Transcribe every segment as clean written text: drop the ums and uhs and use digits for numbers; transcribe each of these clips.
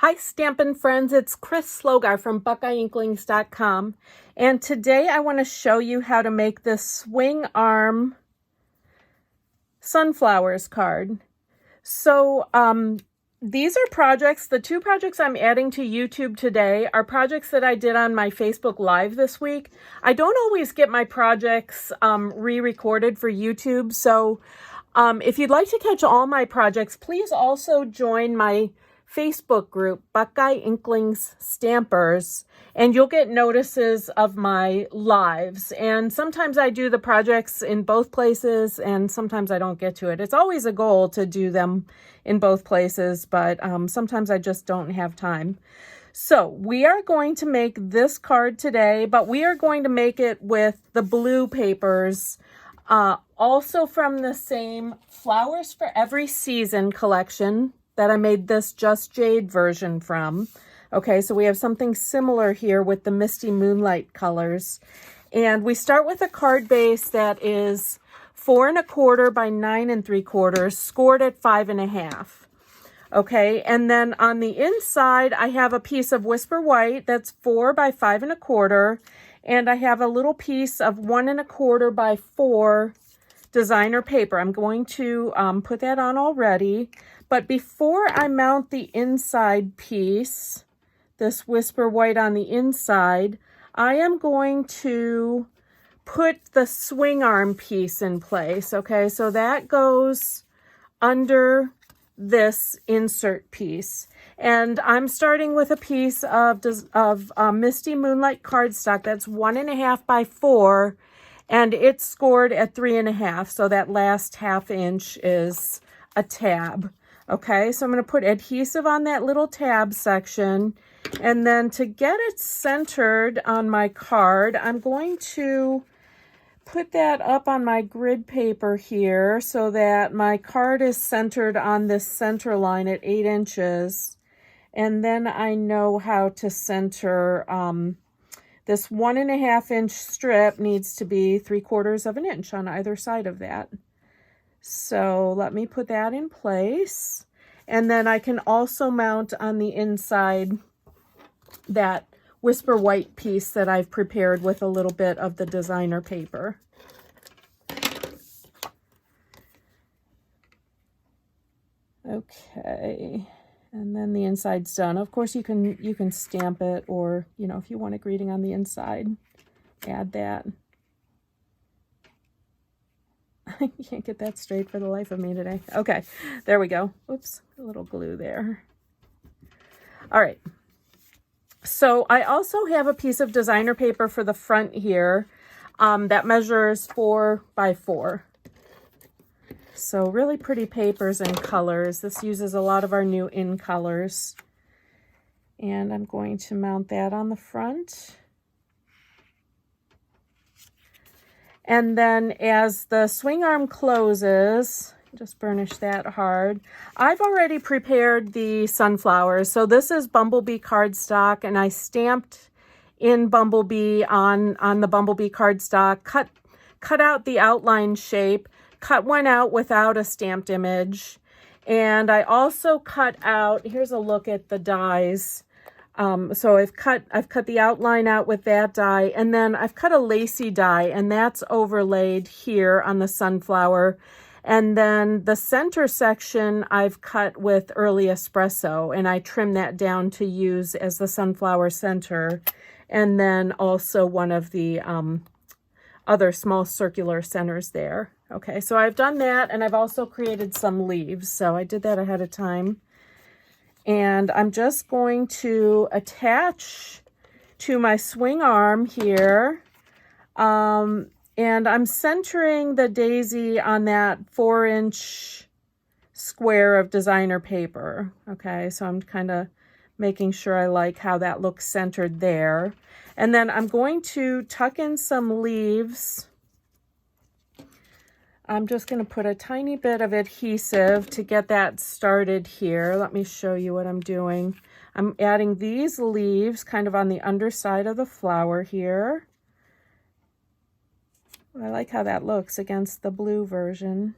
Hi Stampin' friends, it's Chris Slogar from BuckeyeInklings.com, and today I want to show you how to make this swing arm sunflowers card. So these are projects, the two projects I'm adding to YouTube today are projects that I did on my Facebook Live this week. I don't always get my projects re-recorded for YouTube, so if you'd like to catch all my projects, please also join my Facebook group, Buckeye Inklings Stampers, and you'll get notices of my lives. And sometimes I do the projects in both places, and sometimes I don't get to it. It's always a goal to do them in both places, but sometimes I just don't have time. So we are going to make this card today, but we are going to make it with the blue papers, also from the same Flowers for Every Season collection that I made this Just Jade version from. Okay, so we have something similar here with the Misty Moonlight colors. And we start with a card base that is 4 1/4 by 9 3/4, scored at 5 1/2. Okay, and then on the inside, I have a piece of Whisper White that's 4 by 5 1/4, and I have a little piece of 1 1/4 by 4 designer paper. I'm going to put that on already. But before I mount the inside piece, this Whisper White on the inside, I am going to put the swing arm piece in place. Okay, so that goes under this insert piece. And I'm starting with a piece of Misty Moonlight cardstock that's 1 1/2 by 4, and it's scored at 3 1/2. So that last 1/2 inch is a tab. Okay, so I'm going to put adhesive on that little tab section, and then to get it centered on my card, I'm going to put that up on my grid paper here so that my card is centered on this center line at 8 inches. And then I know how to center this 1 1/2 inch strip needs to be 3/4 of an inch on either side of that. So let me put that in place. And then I can also mount on the inside that Whisper White piece that I've prepared with a little bit of the designer paper. Okay, and then the inside's done. Of course, you can stamp it, or if you want a greeting on the inside, add that. I can't get that straight for the life of me today. Okay, there we go. Oops, a little glue there. All right. So I also have a piece of designer paper for the front here that measures 4 by 4. So really pretty papers and colors. This uses a lot of our new in colors. And I'm going to mount that on the front. And then as the swing arm closes, just burnish that hard. I've already prepared the sunflowers. So this is Bumblebee cardstock, and I stamped in Bumblebee on the Bumblebee cardstock, cut out the outline shape, cut one out without a stamped image. And I also cut out, here's a look at the dies. So I've cut the outline out with that die, and then I've cut a lacy die, and that's overlaid here on the sunflower. And then the center section I've cut with Early Espresso, and I trimmed that down to use as the sunflower center. And then also one of the other small circular centers there. Okay, so I've done that, and I've also created some leaves. So I did that ahead of time. And I'm just going to attach to my swing arm here. And I'm centering the daisy on that 4-inch square of designer paper. Okay, so I'm kind of making sure I like how that looks centered there. And then I'm going to tuck in some leaves. I'm just going to put a tiny bit of adhesive to get that started here. Let me show you what I'm doing. I'm adding these leaves kind of on the underside of the flower here. I like how that looks against the blue version.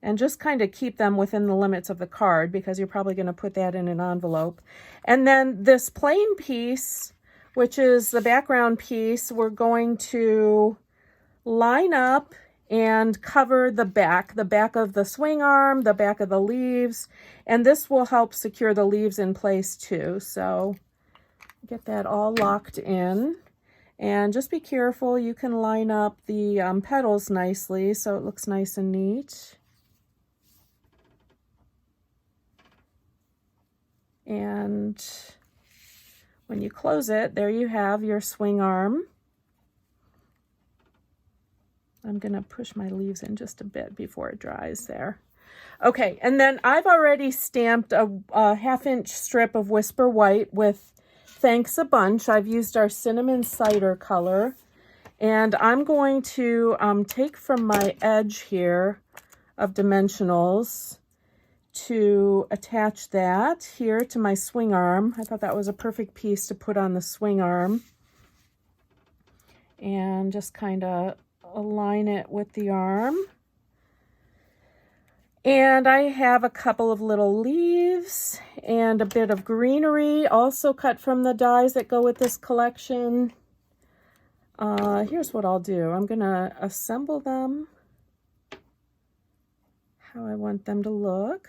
and just kind of keep them within the limits of the card, because you're probably going to put that in an envelope. And then this plain piece, which is the background piece, we're going to line up and cover the back of the swing arm, the back of the leaves, and this will help secure the leaves in place too. So get that all locked in, and just be careful. You can line up the petals nicely so it looks nice and neat. And when you close it, there you have your swing arm. I'm going to push my leaves in just a bit before it dries there. Okay, and then I've already stamped a 1/2-inch strip of Whisper White with Thanks a Bunch. I've used our Cinnamon Cider color. And I'm going to take from my edge here of dimensionals to attach that here to my swing arm. I thought that was a perfect piece to put on the swing arm. And just kind of align it with the arm. And I have a couple of little leaves and a bit of greenery also cut from the dies that go with this collection. Here's what I'll do. I'm going to assemble them how I want them to look.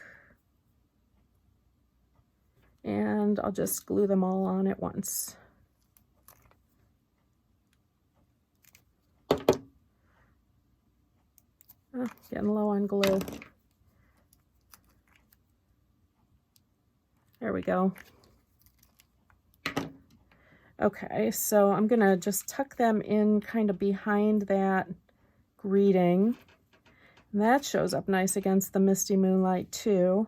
And I'll just glue them all on at once. Oh, getting low on glue. There we go. Okay, so I'm going to just tuck them in kind of behind that greeting. And that shows up nice against the misty moonlight too.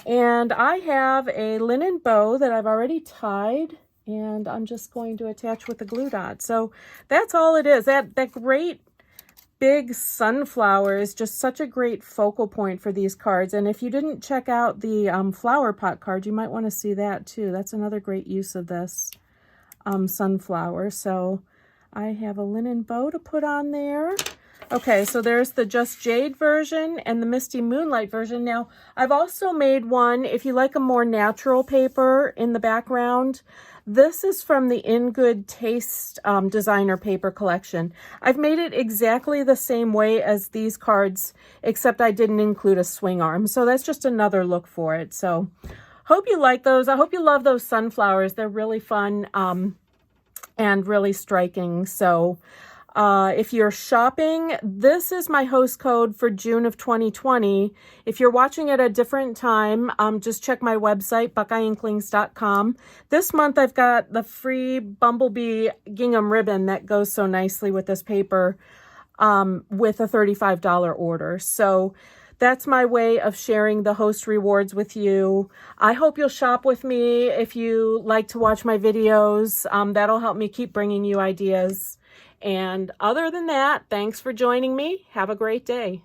And I have a linen bow that I've already tied, and I'm just going to attach with a glue dot. So that's all it is. That great big sunflower is just such a great focal point for these cards. And if you didn't check out the flower pot card, you might want to see that too. That's another great use of this sunflower. So I have a linen bow to put on there. Okay, so there's the Just Jade version and the Misty Moonlight version. Now, I've also made one, if you like a more natural paper in the background. This is from the In Good Taste designer paper collection. I've made it exactly the same way as these cards, except I didn't include a swing arm. So that's just another look for it. So hope you like those. I hope you love those sunflowers. They're really fun and really striking. So if you're shopping, this is my host code for June of 2020. If you're watching at a different time, just check my website, buckeyeinklings.com. This month I've got the free Bumblebee gingham ribbon that goes so nicely with this paper with a $35 order. So that's my way of sharing the host rewards with you. I hope you'll shop with me if you like to watch my videos. That'll help me keep bringing you ideas. And other than that, thanks for joining me. Have a great day.